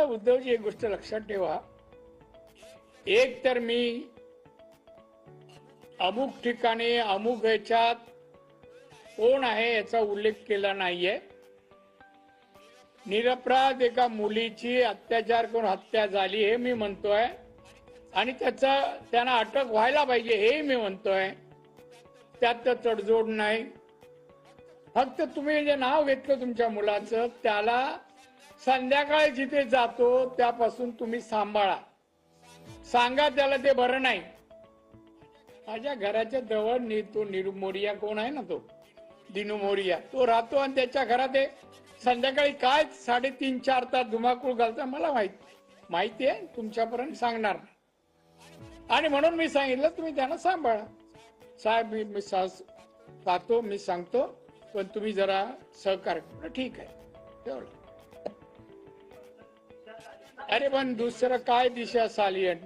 त्यावेळेला उद्धवजी एक गोष्ट लक्षात ठेवा, एक तर मी अमुक ठिकाणी अमुक ह्याच्यात कोण आहे याचा उल्लेख केला नाहीये. निरपराध एका मुलीची अत्याचार करून हत्या झाली हे मी म्हणतोय आणि त्यांना अटक व्हायला पाहिजे हे मी म्हणतोय. त्यात तडजोड नाही. फक्त तुम्ही जे नाव घेतलं तुमच्या मुलाचं त्याला संध्याकाळी जिथे जातो त्यापासून तुम्ही सांभाळा. सांगा त्याला ते बरं नाही. माझ्या घराच्या जवळ तो निरू मोरिया कोण आहे ना, तो दिनू मोरिया, तो राहतो आणि त्याच्या घरात संध्याकाळी काय 3.5-4 तास धुमाकूळ घालता मला माहिती आहे. तुमच्यापर्यंत सांगणार आणि म्हणून मी सांगितलं तुम्ही त्यांना सांभाळा. साहेब मी पाहतो, मी सांगतो, पण तुम्ही जरा सहकार्य. ठीक आहे तेवढं. अरे पण दुसरं काय दिशा सालियन,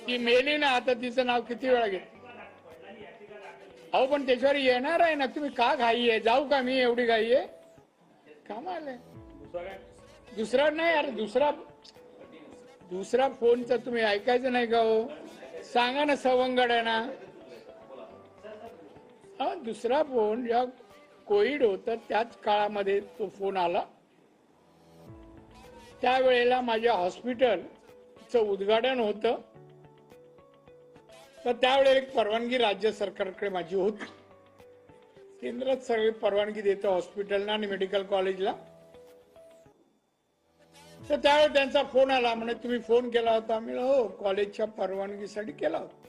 ती मेली ना, आता तिचं नाव किती वेळा घेत. अहो पण त्याच्यावर येणार आहे ना, तुम्ही का घाई आहे? जाऊ का मी? एवढी घाई आहे? कामाला दुसरा नाही. अरे दुसरा फोनचा तुम्ही ऐकायचं नाही का हो? सांगा ना, सवंगड आहे ना. हा दुसरा फोन जेव्हा कोविड होतं त्याच काळामध्ये तो फोन आला. त्यावेळेला माझ्या हॉस्पिटलचं उद्घाटन होतं. तर त्यावेळेला एक परवानगी राज्य सरकारकडे माझी होती. केंद्रात सगळी परवानगी देतं हॉस्पिटलला आणि मेडिकल कॉलेजला. तर त्यावेळेला त्यांचा फोन आला, म्हणे तुम्ही फोन केला होता. मी हो कॉलेजच्या परवानगीसाठी केला होता.